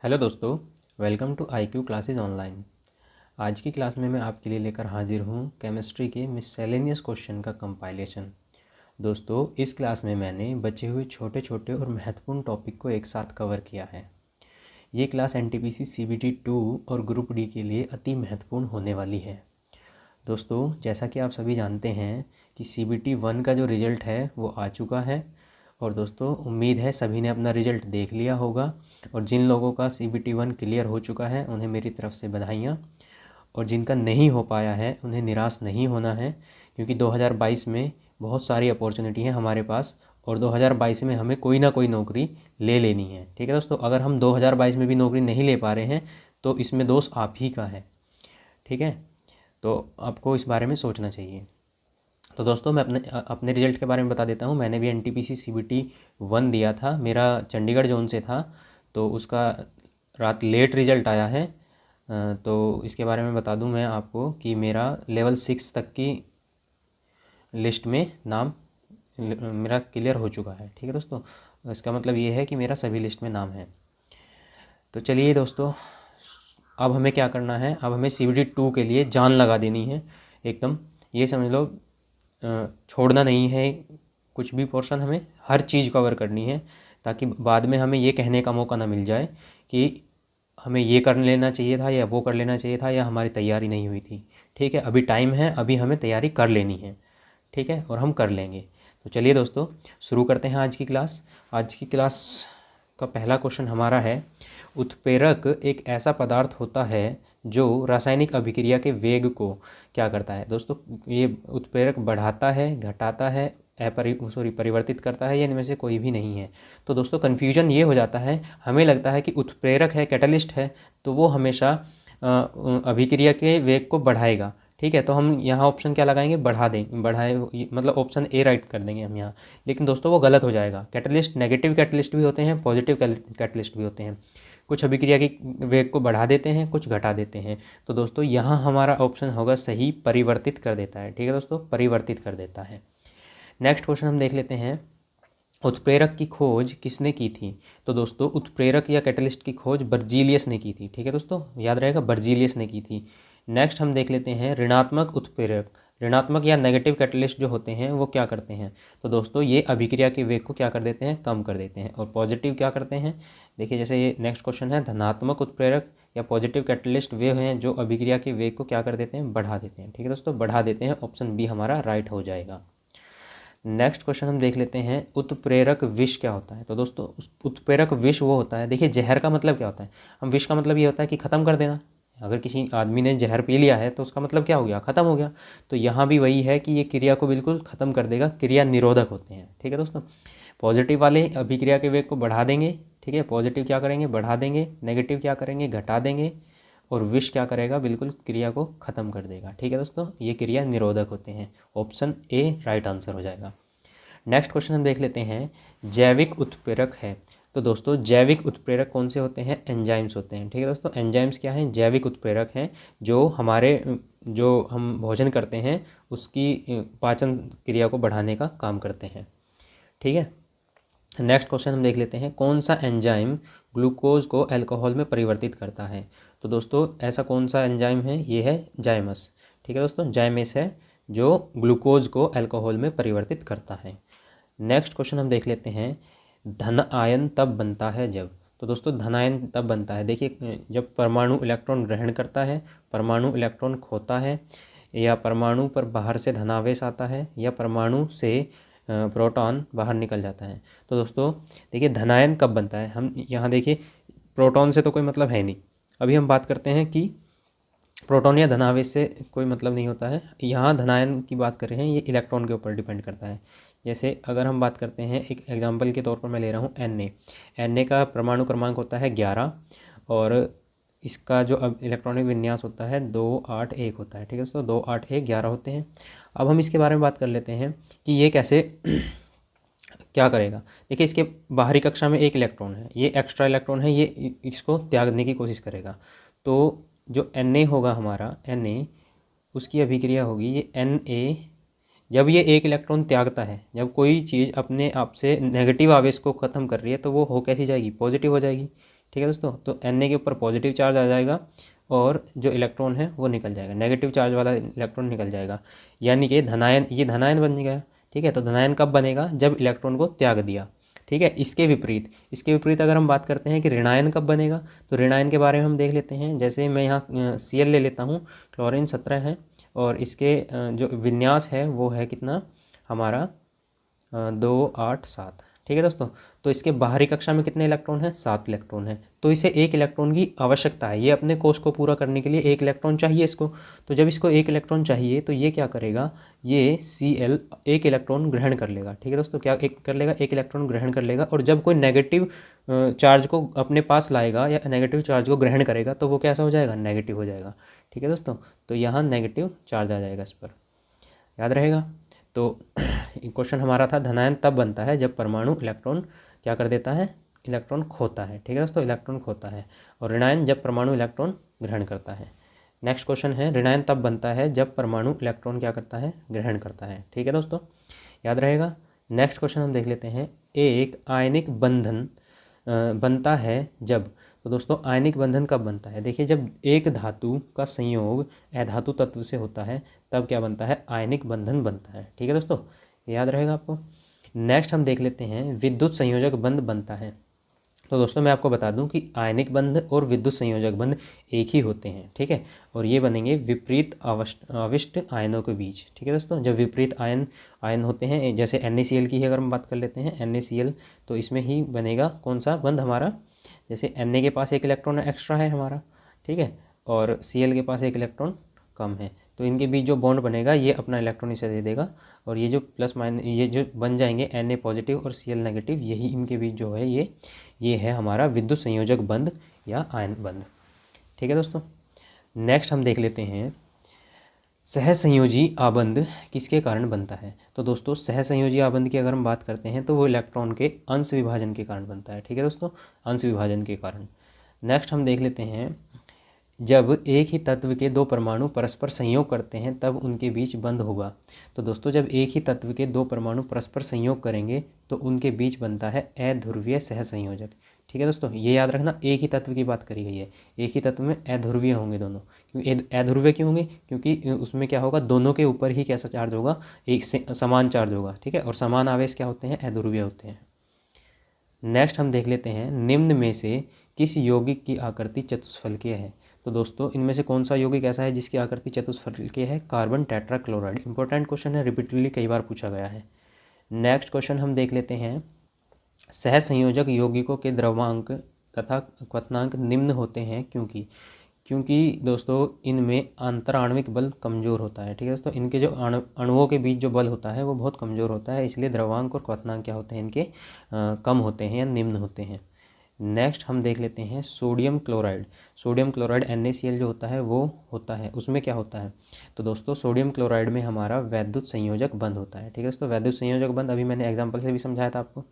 Hello दोस्तों, welcome to IQ classes online. आज की क्लास में मैं आपके लिए लेकर हाजिर हूँ केमिस्ट्री के मिससेलेनियस क्वेश्चन का कंपाइलेशन। दोस्तों, इस क्लास में मैंने बचे हुए छोटे छोटे और महत्वपूर्ण टॉपिक को एक साथ कवर किया है। ये क्लास NTPC CBT 2 और ग्रुप डी के लिए अति महत्वपूर्ण होने वाली है। दोस्तों, जैसा कि आप सभी जानते हैं कि CBT 1 का जो रिज़ल्ट है वो आ चुका है। और दोस्तों, उम्मीद है सभी ने अपना रिज़ल्ट देख लिया होगा। और जिन लोगों का CBT 1 क्लियर हो चुका है उन्हें मेरी तरफ से बधाइयाँ। और जिनका नहीं हो पाया है उन्हें निराश नहीं होना है, क्योंकि 2022 में बहुत सारी अपॉर्चुनिटी है हमारे पास। और 2022 में हमें कोई ना कोई नौकरी ले लेनी है। ठीक है दोस्तों, अगर हम 2022 में भी नौकरी नहीं ले पा रहे हैं तो इसमें दोष आप ही का है। ठीक है, तो आपको इस बारे में सोचना चाहिए। तो दोस्तों, मैं अपने रिज़ल्ट के बारे में बता देता हूँ। मैंने भी NTPC CBT 1 दिया था, मेरा चंडीगढ़ जोन से था, तो उसका रात लेट रिज़ल्ट आया है। तो इसके बारे में बता दूँ मैं आपको कि मेरा लेवल 6 तक की लिस्ट में नाम मेरा क्लियर हो चुका है। ठीक है दोस्तों, इसका मतलब ये है कि मेरा सभी लिस्ट में नाम है। तो चलिए दोस्तों, अब हमें क्या करना है, अब हमें CBT 2 के लिए जान लगा देनी है एकदम। ये समझ लो, छोड़ना नहीं है कुछ भी पोर्शन, हमें हर चीज़ कवर करनी है, ताकि बाद में हमें ये कहने का मौका ना मिल जाए कि हमें ये कर लेना चाहिए था या वो कर लेना चाहिए था या हमारी तैयारी नहीं हुई थी। ठीक है, अभी टाइम है, अभी हमें तैयारी कर लेनी है। ठीक है, और हम कर लेंगे। तो चलिए दोस्तों, शुरू करते हैं आज की क्लास। आज की क्लास का पहला क्वेश्चन हमारा है, उत्प्रेरक एक ऐसा पदार्थ होता है जो रासायनिक अभिक्रिया के वेग को क्या करता है। दोस्तों, ये उत्प्रेरक बढ़ाता है, घटाता है, परिवर्तित करता है, या इनमें से कोई भी नहीं है। तो दोस्तों, कन्फ्यूजन ये हो जाता है, हमें लगता है कि उत्प्रेरक है, कैटलिस्ट है, तो वो हमेशा अभिक्रिया के वेग को बढ़ाएगा। ठीक है, तो हम यहाँ ऑप्शन क्या लगाएंगे, बढ़ाए, मतलब ऑप्शन ए राइट कर देंगे हम यहाँ। लेकिन दोस्तों, वो गलत हो जाएगा। कैटलिस्ट नेगेटिव कैटलिस्ट भी होते हैं, पॉजिटिव कैटलिस्ट भी होते हैं। कुछ अभिक्रिया की वेग को बढ़ा देते हैं, कुछ घटा देते हैं। तो दोस्तों, यहाँ हमारा ऑप्शन होगा सही, परिवर्तित कर देता है। ठीक है दोस्तों, परिवर्तित कर देता है। नेक्स्ट क्वेश्चन हम देख लेते हैं, उत्प्रेरक की खोज किसने की थी। तो दोस्तों, उत्प्रेरक या कैटलिस्ट की खोज बर्जीलियस ने की थी। ठीक है दोस्तों, याद रहेगा, बर्जीलियस ने की थी। नेक्स्ट हम देख लेते हैं, ऋणात्मक उत्प्रेरक, ऋणात्मक या नेगेटिव कैटलिस्ट जो होते हैं वो क्या करते हैं। तो दोस्तों, ये अभिक्रिया के वेग को क्या कर देते हैं, कम कर देते हैं। और पॉजिटिव क्या करते हैं, देखिए जैसे ये नेक्स्ट क्वेश्चन है, धनात्मक उत्प्रेरक या पॉजिटिव कैटलिस्ट वे हैं जो अभिक्रिया के वेग को क्या कर देते हैं, बढ़ा देते हैं। ठीक है दोस्तों, बढ़ा देते हैं। ऑप्शन बी हमारा राइट हो जाएगा। नेक्स्ट क्वेश्चन हम देख लेते हैं, उत्प्रेरक विष क्या होता है। तो दोस्तों, उत्प्रेरक विष वो होता है, देखिए जहर का मतलब क्या होता है, हम विष का मतलब ये होता है कि ख़त्म कर देना। अगर किसी आदमी ने जहर पी लिया है तो उसका मतलब क्या हो गया, ख़त्म हो गया। तो यहाँ भी वही है कि ये क्रिया को बिल्कुल ख़त्म कर देगा, क्रिया निरोधक होते हैं। ठीक है दोस्तों, पॉजिटिव वाले अभिक्रिया के वेग को बढ़ा देंगे। ठीक है, पॉजिटिव क्या करेंगे, बढ़ा देंगे। नेगेटिव क्या करेंगे, घटा देंगे। और विष क्या करेगा, बिल्कुल क्रिया को ख़त्म कर देगा। ठीक है दोस्तों, ये क्रिया निरोधक होते हैं। ऑप्शन ए राइट आंसर हो जाएगा। नेक्स्ट क्वेश्चन हम देख लेते हैं, जैविक उत्प्रेरक है। तो दोस्तों, जैविक उत्प्रेरक कौन से होते हैं, एंजाइम्स होते हैं। ठीक है दोस्तों, एंजाइम्स क्या हैं, जैविक उत्प्रेरक हैं, जो हम भोजन करते हैं उसकी पाचन क्रिया को बढ़ाने का काम करते हैं। ठीक है, नेक्स्ट क्वेश्चन हम देख लेते हैं, कौन सा एंजाइम ग्लूकोज को अल्कोहल में परिवर्तित करता है। तो दोस्तों, ऐसा कौन सा एंजाइम है, ये है जाइमस। ठीक है दोस्तों, जाइमस है जो ग्लूकोज को अल्कोहल में परिवर्तित करता है। नेक्स्ट क्वेश्चन हम देख लेते हैं, धन आयन तब बनता है जब। तो दोस्तों, धन आयन तब बनता है, देखिए जब परमाणु इलेक्ट्रॉन ग्रहण करता है, परमाणु इलेक्ट्रॉन खोता है, या परमाणु पर बाहर से धनावेश आता है, या परमाणु से प्रोटॉन बाहर निकल जाता है। तो दोस्तों देखिए, धनायन कब बनता है, हम यहाँ देखिए, प्रोटॉन से तो कोई मतलब है नहीं। अभी हम बात करते हैं कि प्रोटॉन या धनावेश से कोई मतलब नहीं होता है। यहाँ धनायन की बात कर रहे हैं, ये इलेक्ट्रॉन के ऊपर डिपेंड करता है। जैसे अगर हम बात करते हैं, एक एग्जांपल के तौर पर मैं ले रहा हूँ Na का परमाणु क्रमांक होता है 11, और इसका जो अब इलेक्ट्रॉनिक विन्यास होता है 281 होता है। ठीक है दोस्तों, 2 8 1 11 होते हैं। अब हम इसके बारे में बात कर लेते हैं कि ये कैसे क्या करेगा। देखिए, इसके बाहरी कक्षा में एक इलेक्ट्रॉन है, ये एक्स्ट्रा इलेक्ट्रॉन है, ये इसको त्यागने की कोशिश करेगा। तो जो Na होगा हमारा, Na, उसकी अभिक्रिया होगी ये Na। जब ये एक इलेक्ट्रॉन त्यागता है, जब कोई चीज़ अपने आप से नेगेटिव आवेश को ख़त्म कर रही है, तो वो हो कैसी जाएगी, पॉजिटिव हो जाएगी। ठीक है दोस्तों। तो Na के ऊपर पॉजिटिव चार्ज आ जाएगा और जो इलेक्ट्रॉन है वो निकल जाएगा, नेगेटिव चार्ज वाला इलेक्ट्रॉन निकल जाएगा, यानी कि धनायन, ये धनायन बन गया। ठीक है, तो धनायन कब बनेगा, जब इलेक्ट्रॉन को त्याग दिया। ठीक है, इसके विपरीत अगर हम बात करते हैं कि ऋणायन कब बनेगा, तो ऋणायन के बारे में हम देख लेते हैं। जैसे मैं यहाँ Cl ले लेता हूँ, क्लोरीन 17 है और इसके जो विन्यास है वो है कितना हमारा 2, 8, 7। ठीक है दोस्तों, तो इसके बाहरी कक्षा में कितने इलेक्ट्रॉन हैं, 7 इलेक्ट्रॉन हैं। तो इसे 1 इलेक्ट्रॉन की आवश्यकता है, ये अपने कोष को पूरा करने के लिए 1 इलेक्ट्रॉन चाहिए इसको। तो जब इसको 1 इलेक्ट्रॉन चाहिए तो ये क्या करेगा, ये Cl 1 इलेक्ट्रॉन ग्रहण कर लेगा। ठीक है दोस्तों, क्या कर लेगा, 1 इलेक्ट्रॉन ग्रहण कर लेगा। और जब कोई नेगेटिव चार्ज को अपने पास लाएगा या नेगेटिव चार्ज को ग्रहण करेगा तो वो कैसा हो जाएगा, नेगेटिव हो जाएगा। ठीक है दोस्तों, तो यहाँ नेगेटिव चार्ज आ जाएगा इस पर, याद रहेगा। तो क्वेश्चन हमारा था धनायन तब बनता है जब परमाणु इलेक्ट्रॉन क्या कर देता है, इलेक्ट्रॉन खोता है। ठीक है दोस्तों, इलेक्ट्रॉन खोता है। और ऋणायन जब परमाणु इलेक्ट्रॉन ग्रहण करता है। नेक्स्ट क्वेश्चन है ऋणायन तब बनता है जब परमाणु इलेक्ट्रॉन क्या करता है, ग्रहण करता है। ठीक है दोस्तों, याद रहेगा। नेक्स्ट क्वेश्चन हम देख लेते हैं, एक आयनिक बंधन बनता है जब, तो दोस्तों आयनिक बंधन कब बनता है, देखिए जब एक धातु का संयोग अधातु तत्व से होता है तब क्या बनता है, आयनिक बंधन बनता है। ठीक है दोस्तों, याद रहेगा आपको। नेक्स्ट हम देख लेते हैं विद्युत संयोजक बंध बनता है। तो दोस्तों मैं आपको बता दूं कि आयनिक बंध और विद्युत संयोजक बंध एक ही होते हैं। ठीक है, और ये बनेंगे विपरीत आविष्ट आयनों के बीच। ठीक है दोस्तों, जब विपरीत आयन होते हैं, जैसे NaCl की ही अगर हम बात कर लेते हैं NaCl, तो इसमें ही बनेगा कौन सा बंध हमारा, जैसे Na के पास 1 इलेक्ट्रॉन एक्स्ट्रा है हमारा, ठीक है, और Cl के पास 1 इलेक्ट्रॉन कम है, तो इनके बीच जो बॉन्ड बनेगा ये अपना इलेक्ट्रॉन इसे दे देगा और ये जो प्लस माइनस ये जो बन जाएंगे Na पॉजिटिव और Cl नेगेटिव, यही इनके बीच जो है ये है हमारा विद्युत संयोजक बंध या आयन बंध। ठीक है दोस्तों, नेक्स्ट हम देख लेते हैं सहसंयोजी आबंध किसके कारण बनता है। तो दोस्तों सहसंयोजी आबंध की अगर हम बात करते हैं तो वो इलेक्ट्रॉन के अंश विभाजन के कारण बनता है। ठीक है दोस्तों, अंश विभाजन के कारण। नेक्स्ट हम देख लेते हैं जब एक ही तत्व के 2 परमाणु परस्पर संयोग करते हैं तब उनके बीच बंध होगा। तो दोस्तों जब एक ही तत्व के 2 परमाणु परस्पर संयोग करेंगे तो उनके बीच बनता है अध्रुवीय सहसंयोजक। ठीक है दोस्तों, ये याद रखना, एक ही तत्व की बात करी गई है, एक ही तत्व में अध्रुवीय होंगे दोनों। क्योंकि अध्रुवीय क्यों होंगे, क्योंकि उसमें क्या होगा, दोनों के ऊपर ही कैसा चार्ज होगा, एक से समान चार्ज होगा। ठीक है, और समान आवेश क्या होते हैं, अध्रुवीय होते हैं। नेक्स्ट हम देख लेते हैं निम्न में से किस यौगिक की आकृति चतुष्फलकीय है। तो दोस्तों इनमें से कौन सा यौगिक ऐसा है जिसकी आकृति चतुष्फलकीय है, कार्बन टेट्राक्लोराइड। इंपॉर्टेंट क्वेश्चन है, रिपीटेडली कई बार पूछा गया है। नेक्स्ट क्वेश्चन हम देख लेते हैं सहसंयोजक यौगिकों के द्रव्यांक तथा क्वथनांक निम्न होते हैं क्योंकि दोस्तों इनमें अंतराण्विक बल कमज़ोर होता है। ठीक है दोस्तों, इनके जो अणुओं के बीच जो बल होता है वो बहुत कमज़ोर होता है, इसलिए द्रव्यांक और क्वथनांक क्या होते हैं इनके कम होते हैं या निम्न होते हैं। नेक्स्ट हम देख लेते हैं sodium chloride. Sodium chloride NaCl जो होता है वो होता है, उसमें क्या होता है, तो दोस्तों सोडियम क्लोराइड में हमारा वैद्युत संयोजक बंध होता है। ठीक है दोस्तों, वैद्युत संयोजक बंध अभी मैंने एग्जाम्पल से भी समझाया था आपको।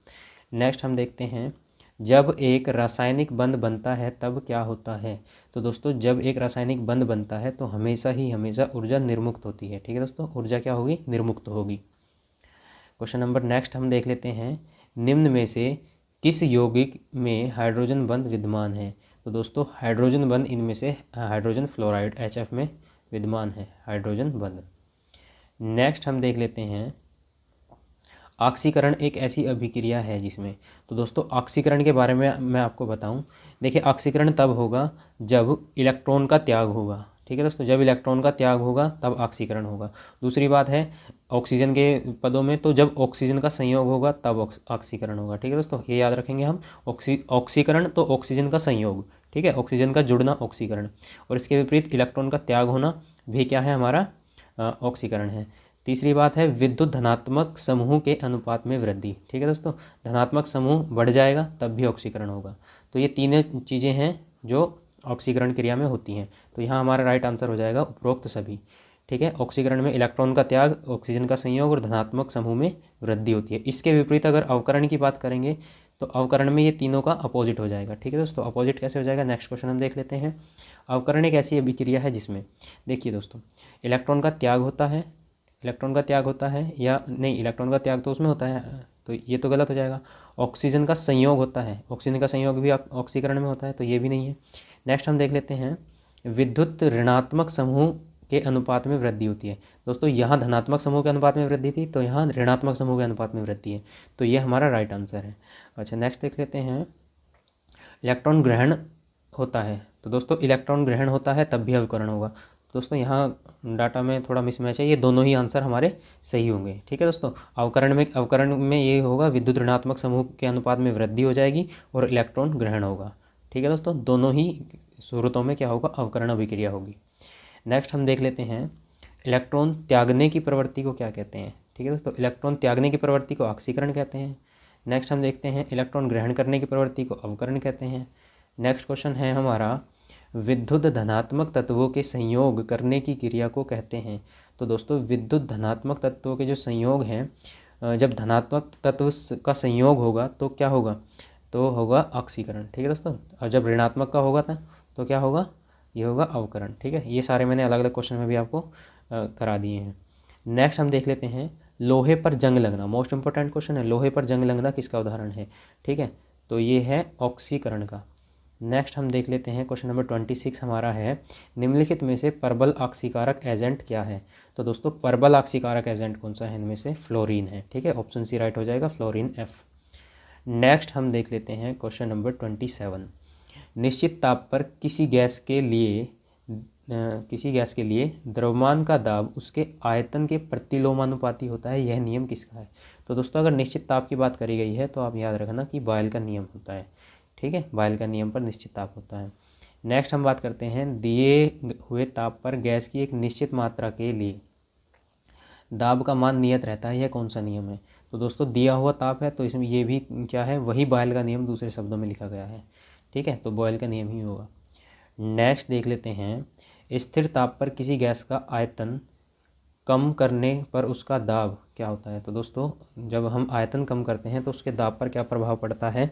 नेक्स्ट हम देखते हैं जब एक रासायनिक बंध बनता है तब क्या होता है। तो दोस्तों जब एक रासायनिक बंध बनता है तो हमेशा ऊर्जा निर्मुक्त होती है। ठीक है दोस्तों, ऊर्जा क्या होगी, निर्मुक्त होगी। क्वेश्चन नंबर नेक्स्ट हम देख लेते हैं निम्न में से किस यौगिक में हाइड्रोजन बंध विद्यमान है। तो दोस्तों हाइड्रोजन बंध इनमें से हाइड्रोजन फ्लोराइड HF में विद्यमान है हाइड्रोजन बंध। नेक्स्ट हम देख लेते हैं ऑक्सीकरण एक ऐसी अभिक्रिया है जिसमें, तो दोस्तों ऑक्सीकरण के बारे में मैं आपको बताऊं, देखिए ऑक्सीकरण तब होगा जब इलेक्ट्रॉन का त्याग होगा। ठीक है दोस्तों, जब इलेक्ट्रॉन का त्याग होगा तब ऑक्सीकरण होगा। दूसरी बात है ऑक्सीजन के पदों में, तो जब ऑक्सीजन का संयोग होगा तब ऑक्सीकरण होगा। ठीक है दोस्तों, ये याद रखेंगे हम, ऑक्सीकरण तो ऑक्सीजन का संयोग, ठीक है, ऑक्सीजन का जुड़ना ऑक्सीकरण, और इसके विपरीत इलेक्ट्रॉन का त्याग होना भी क्या है हमारा, ऑक्सीकरण है। तीसरी बात है विद्युत धनात्मक समूह के अनुपात में वृद्धि। ठीक है दोस्तों, धनात्मक समूह बढ़ जाएगा तब भी ऑक्सीकरण होगा। तो ये तीनों चीज़ें हैं जो ऑक्सीकरण क्रिया में होती हैं। तो यहाँ हमारा राइट आंसर हो जाएगा उपरोक्त सभी। ठीक है, ऑक्सीकरण में इलेक्ट्रॉन का त्याग, ऑक्सीजन का संयोग और धनात्मक समूह में वृद्धि होती है। इसके विपरीत अगर अवकरण की बात करेंगे तो अवकरण में ये तीनों का अपोजिट हो जाएगा। ठीक है दोस्तों, अपोजिट कैसे हो जाएगा, नेक्स्ट क्वेश्चन हम देख लेते हैं। अवकरण एक ऐसी अभिक्रिया है जिसमें देखिए दोस्तों इलेक्ट्रॉन का त्याग होता है, या नहीं, इलेक्ट्रॉन का त्याग तो उसमें होता है, तो ये तो गलत हो जाएगा। ऑक्सीजन का संयोग होता है, ऑक्सीजन का संयोग भी ऑक्सीकरण में होता है, तो ये भी नहीं है। नेक्स्ट हम देख लेते हैं विद्युत ऋणात्मक समूह के अनुपात में वृद्धि होती है। दोस्तों यहाँ धनात्मक समूह के अनुपात में वृद्धि थी, तो यहाँ ऋणात्मक समूह के अनुपात में वृद्धि है, तो ये हमारा राइट आंसर है। अच्छा नेक्स्ट देख लेते हैं इलेक्ट्रॉन ग्रहण होता है। तो दोस्तों इलेक्ट्रॉन ग्रहण होता है तब भी अवकरण होगा। दोस्तों यहाँ डाटा में थोड़ा मिसमैच है, ये दोनों ही आंसर हमारे सही होंगे। ठीक है दोस्तों, अवकरण में ये होगा विद्युत ऋणात्मक समूह के अनुपात में वृद्धि हो जाएगी और इलेक्ट्रॉन ग्रहण होगा। ठीक है दोस्तों, दोनों ही सूरतों में क्या होगा, अवकरण अभिक्रिया होगी। नेक्स्ट हम देख लेते हैं इलेक्ट्रॉन त्यागने की प्रवृत्ति को क्या कहते हैं। ठीक है दोस्तों, इलेक्ट्रॉन त्यागने की प्रवृत्ति को ऑक्सीकरण कहते हैं। नेक्स्ट हम देखते हैं इलेक्ट्रॉन ग्रहण करने की प्रवृत्ति को अवकरण कहते हैं। नेक्स्ट क्वेश्चन है हमारा विद्युत धनात्मक तत्वों के संयोग करने की क्रिया को कहते हैं। तो दोस्तों विद्युत धनात्मक तत्वों के जो संयोग हैं, जब धनात्मक तत्व का संयोग होगा तो क्या होगा, तो होगा ऑक्सीकरण। ठीक है दोस्तों, और जब ऋणात्मक का होगा तो क्या होगा, ये होगा अवकरण। ठीक है, ये सारे मैंने अलग अलग क्वेश्चन में भी आपको करा दिए हैं। नेक्स्ट हम देख लेते हैं लोहे पर जंग लगना, मोस्ट इंपॉर्टेंट क्वेश्चन है, लोहे पर जंग लगना किसका उदाहरण है। ठीक है, तो ये है ऑक्सीकरण का। नेक्स्ट हम देख लेते हैं क्वेश्चन नंबर 26 हमारा है निम्नलिखित में से परबल ऑक्सीकारक एजेंट क्या है। तो दोस्तों परबल ऑक्सीकारक एजेंट कौन सा है, इनमें से फ्लोरीन है। ठीक है, ऑप्शन सी राइट हो जाएगा, फ्लोरीन एफ। नेक्स्ट हम देख लेते हैं क्वेश्चन नंबर 27 निश्चित ताप पर किसी गैस के लिए द्रव्यमान का दाब उसके आयतन के प्रतिलोमानुपाती होता है, यह नियम किसका है। तो दोस्तों अगर निश्चित ताप की बात करी गई है तो आप याद रखना कि बॉयल का नियम होता है। ठीक है, बॉयल का नियम पर निश्चित ताप होता है। नेक्स्ट हम बात करते हैं दिए हुए ताप पर गैस की एक निश्चित मात्रा के लिए दाब का मान नियत रहता है, यह कौन सा नियम है। तो दोस्तों दिया हुआ ताप है तो इसमें ये भी क्या है, वही बॉयल का नियम दूसरे शब्दों में लिखा गया है। ठीक है, तो बॉयल का नियम ही होगा। नेक्स्ट देख लेते हैं स्थिर ताप पर किसी गैस का आयतन कम करने पर उसका दाब क्या होता है। तो दोस्तों जब हम आयतन कम करते हैं तो उसके दाब पर क्या प्रभाव पड़ता है,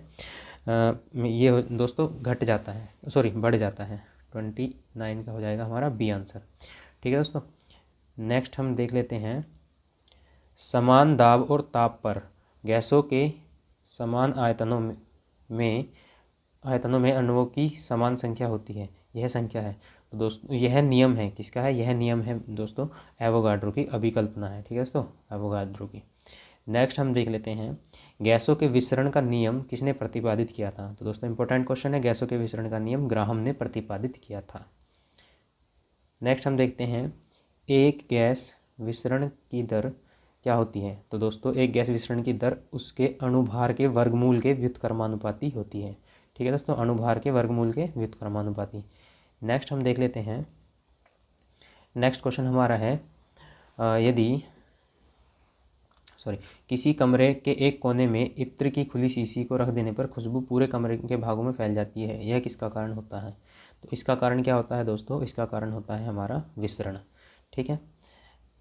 ये दोस्तों घट जाता है, सॉरी बढ़ जाता है। 29 का हो जाएगा हमारा बी आंसर। ठीक है दोस्तों, नेक्स्ट हम देख लेते हैं समान दाब और ताप पर गैसों के समान आयतनों में अणुओं की समान संख्या होती है, यह संख्या है। तो दोस्तों यह नियम है, किसका है, यह नियम है दोस्तों एवोगाड्रो की अभिकल्पना है। ठीक है दोस्तों, एवोगाड्रो की। नेक्स्ट हम देख लेते हैं गैसों के विसरण का नियम किसने प्रतिपादित किया था। तो दोस्तों इंपॉर्टेंट क्वेश्चन है, गैसों के विसरण का नियम ग्राहम ने प्रतिपादित किया था। नेक्स्ट हम देखते हैं एक गैस विसरण की दर क्या होती है। तो दोस्तों एक गैस विसरण की दर उसके अणुभार के वर्गमूल के व्युत्क्रमानुपाती होती है। ठीक है दोस्तों, अणुभार के वर्गमूल के व्युत्क्रमानुपाती। नेक्स्ट हम देख लेते हैं नेक्स्ट क्वेश्चन हमारा है यदि किसी कमरे के एक कोने में इत्र की खुली शीशी को रख देने पर खुशबू पूरे कमरे के भागों में फैल जाती है, यह किसका कारण होता है। तो इसका कारण क्या होता है दोस्तों, इसका कारण होता है हमारा विसरण। ठीक है,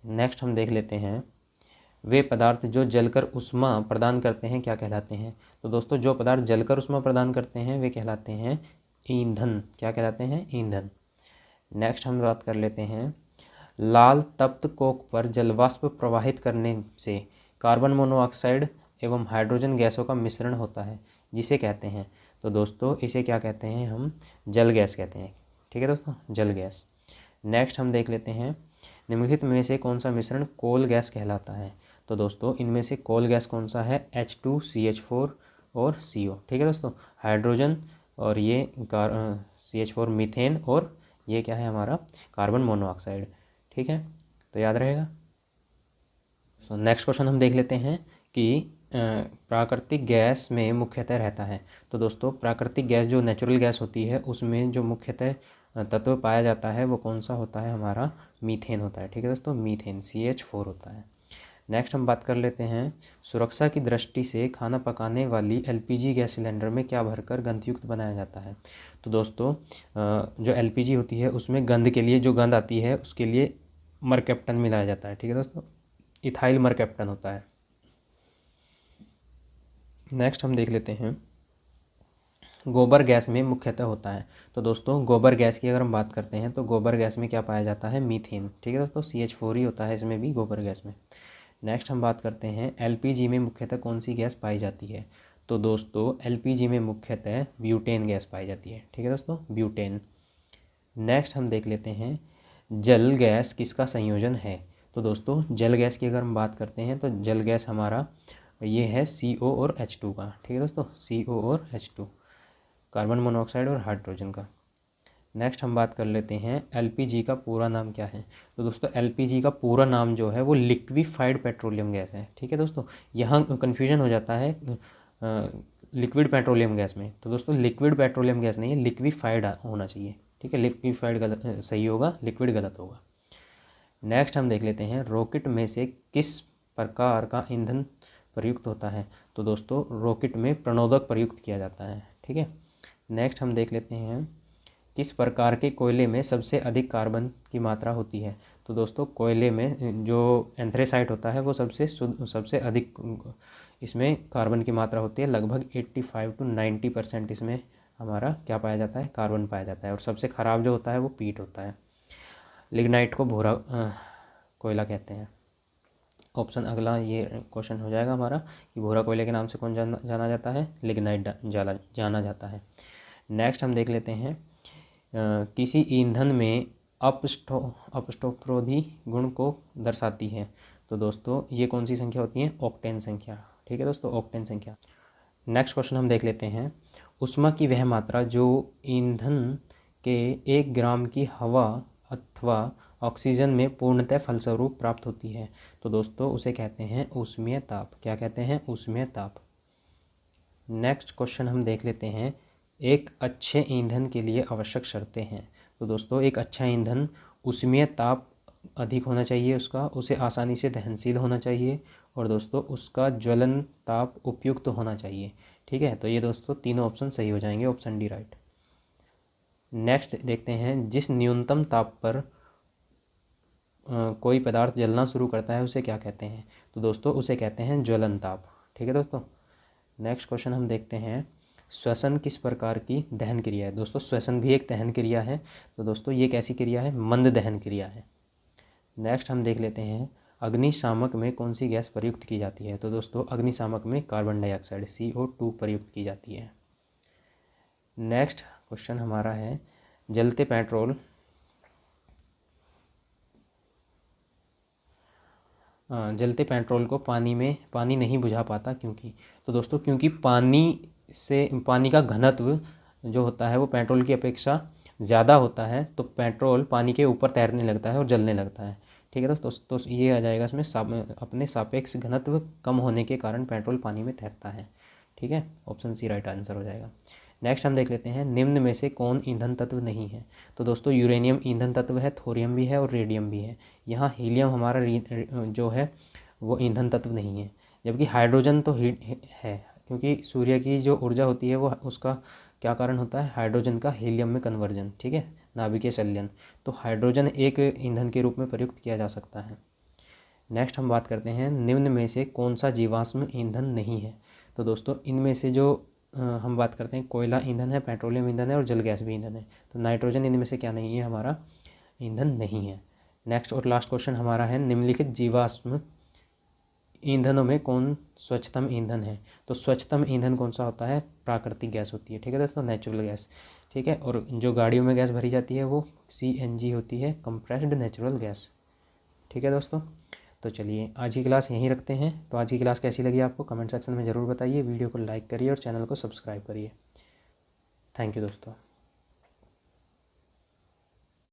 नेक्स्ट हम देख लेते हैं वे पदार्थ जो जलकर उष्मा प्रदान करते हैं क्या कहलाते हैं। तो दोस्तों जो पदार्थ जलकर उष्मा प्रदान करते हैं वे कहलाते हैं ईंधन। क्या कहलाते हैं, ईंधन। नेक्स्ट हम बात कर लेते हैं लाल तप्त कोक पर जलवाष्प प्रवाहित करने से कार्बन मोनोऑक्साइड एवं हाइड्रोजन गैसों का मिश्रण होता है, जिसे कहते हैं। तो दोस्तों इसे क्या कहते हैं, हम जल गैस कहते हैं। ठीक है दोस्तों, जल गैस। नेक्स्ट हम देख लेते हैं निम्नलिखित में से कौन सा मिश्रण कोल गैस कहलाता है। तो दोस्तों इनमें से कोल गैस कौन सा है, H2CH4 और CO। ठीक है दोस्तों, हाइड्रोजन और ये CH4 मीथेन और ये क्या है हमारा कार्बन मोनोऑक्साइड। ठीक है, तो याद रहेगा। नेक्स्ट क्वेश्चन हम देख लेते हैं कि प्राकृतिक गैस में मुख्यतः रहता है। तो दोस्तों प्राकृतिक गैस जो नेचुरल गैस होती है उसमें जो मुख्यतः तत्व पाया जाता है वो कौन सा होता है, हमारा मीथेन होता है। ठीक है दोस्तों, मीथेन CH4 होता है। नेक्स्ट हम बात कर लेते हैं सुरक्षा की दृष्टि से खाना पकाने वाली LPG गैस सिलेंडर में क्या भरकर गंधयुक्त बनाया जाता है। तो दोस्तों जो LPG होती है उसमें गंध के लिए जो गंध आती है उसके लिए मरकैप्टन मिलाया जाता है। ठीक है दोस्तों, इथाइल मरकैप्टन होता है। नेक्स्ट हम देख लेते हैं गोबर गैस में मुख्यतः होता है। तो दोस्तों गोबर गैस की अगर हम बात करते हैं तो गोबर गैस में क्या पाया जाता है, मीथेन। ठीक है दोस्तों, CH4 ही होता है इसमें भी, गोबर गैस में। नेक्स्ट हम बात करते हैं एलपीजी में मुख्यतः कौन सी गैस पाई जाती है। तो दोस्तों एलपीजी में मुख्यतः ब्यूटेन गैस पाई जाती है। ठीक है दोस्तों, ब्यूटेन। नेक्स्ट हम देख लेते हैं जल गैस किसका संयोजन है। तो दोस्तों जल गैस की अगर हम बात करते हैं तो जल गैस हमारा ये है CO और H2 का। ठीक है दोस्तों, CO और H2, कार्बन मोनोऑक्साइड और हाइड्रोजन का। नेक्स्ट हम बात कर लेते हैं एलपीजी का पूरा नाम क्या है। तो दोस्तों एलपीजी का पूरा नाम जो है वो लिक्विफाइड पेट्रोलियम गैस है। ठीक है दोस्तों, यहाँ कन्फ्यूजन हो जाता है लिक्विड पेट्रोलियम गैस में। तो दोस्तों लिक्विड पेट्रोलियम गैस नहीं है, लिक्विफाइड होना चाहिए। ठीक है, लिक्विफाइड गलत सही होगा, लिक्विड गलत होगा। नेक्स्ट हम देख लेते हैं रॉकेट में से किस प्रकार का ईंधन प्रयुक्त होता है। तो दोस्तों रॉकेट में प्रणोदक प्रयुक्त किया जाता है। ठीक है। नेक्स्ट हम देख लेते हैं किस प्रकार के कोयले में सबसे अधिक कार्बन की मात्रा होती है। तो दोस्तों कोयले में जो एंथ्रेसाइट होता है वो सबसे अधिक इसमें कार्बन की मात्रा होती है। लगभग 85 to 90% इसमें हमारा क्या पाया जाता है, कार्बन पाया जाता है। और सबसे ख़राब जो होता है वो पीट होता है। लिग्नाइट को भूरा कोयला कहते हैं। ऑप्शन अगला ये क्वेश्चन हो जाएगा हमारा कि भूरा कोयले के नाम से कौन जाना जाता है, लिग्नाइट जाना जाता है। नेक्स्ट हम देख लेते हैं किसी ईंधन में अपस्टोप्रोधी गुण को दर्शाती है। तो दोस्तों ये कौन सी संख्या होती है, ऑक्टेन संख्या। ठीक है दोस्तों, ऑक्टेन संख्या। नेक्स्ट क्वेश्चन हम देख लेते हैं ऊष्मा की वह मात्रा जो ईंधन के 1 ग्राम की हवा अथवा ऑक्सीजन में पूर्णतः फलस्वरूप प्राप्त होती है। तो दोस्तों उसे कहते हैं ऊष्मीय ताप। क्या कहते हैं, ऊष्मीय ताप। नेक्स्ट क्वेश्चन हम देख लेते हैं एक अच्छे ईंधन के लिए आवश्यक शर्तें हैं। तो दोस्तों एक अच्छा ईंधन ऊष्मीय ताप अधिक होना चाहिए उसका, उसे आसानी से दहनशील होना चाहिए, और दोस्तों उसका ज्वलन ताप उपयुक्त होना चाहिए। ठीक है, तो ये दोस्तों तीनों ऑप्शन सही हो जाएंगे, ऑप्शन डी राइट। नेक्स्ट देखते हैं जिस न्यूनतम ताप पर कोई पदार्थ जलना शुरू करता है उसे क्या कहते हैं। तो दोस्तों उसे कहते हैं ज्वलन ताप। ठीक है दोस्तों। नेक्स्ट क्वेश्चन हम देखते हैं श्वसन किस प्रकार की दहन क्रिया है। दोस्तों श्वसन भी एक दहन क्रिया है। तो दोस्तों ये कैसी क्रिया है, मंद दहन क्रिया है। नेक्स्ट हम देख लेते हैं अग्निशामक में कौन सी गैस प्रयुक्त की जाती है। तो दोस्तों अग्निशामक में कार्बन डाइऑक्साइड CO2 प्रयुक्त की जाती है। नेक्स्ट क्वेश्चन हमारा है जलते पेट्रोल को पानी नहीं बुझा पाता क्योंकि। तो दोस्तों क्योंकि पानी का घनत्व जो होता है वो पेट्रोल की अपेक्षा ज़्यादा होता है, तो पेट्रोल पानी के ऊपर तैरने लगता है और जलने लगता है। ठीक है दोस्तों, तो ये आ जाएगा इसमें अपने सापेक्ष घनत्व कम होने के कारण पेट्रोल पानी में तैरता है। ठीक है, ऑप्शन सी राइट आंसर हो जाएगा। नेक्स्ट हम देख लेते हैं निम्न में से कौन ईंधन तत्व नहीं है। तो दोस्तों यूरेनियम ईंधन तत्व है, थोरियम भी है और रेडियम भी है। यहाँ हीलियम हमारा जो है वो ईंधन तत्व नहीं है, जबकि हाइड्रोजन तो है, क्योंकि सूर्य की जो ऊर्जा होती है वो उसका क्या कारण होता है, हाइड्रोजन का हीलियम में कन्वर्जन। ठीक है, नाभिकीय संलयन। तो हाइड्रोजन एक ईंधन के रूप में प्रयुक्त किया जा सकता है। नेक्स्ट हम बात करते हैं निम्न में से कौन सा जीवाश्म ईंधन नहीं है। तो दोस्तों इनमें से जो हम बात करते हैं कोयला ईंधन है, पेट्रोलियम ईंधन है और जल गैस भी ईंधन है। तो नाइट्रोजन इनमें से क्या नहीं है, हमारा ईंधन नहीं है। नेक्स्ट और लास्ट क्वेश्चन हमारा है निम्नलिखित जीवाश्म ईंधनों में कौन स्वच्छतम ईंधन है। तो स्वच्छतम ईंधन कौन सा होता है, प्राकृतिक गैस होती है। ठीक है दोस्तों, नेचुरल गैस। ठीक है, और जो गाड़ियों में गैस भरी जाती है वो CNG होती है, कंप्रेस्ड नेचुरल गैस। ठीक है दोस्तों, तो चलिए आज की क्लास यहीं रखते हैं। तो आज की क्लास कैसी लगी आपको कमेंट सेक्शन में ज़रूर बताइए। वीडियो को लाइक करिए और चैनल को सब्सक्राइब करिए। थैंक यू दोस्तों।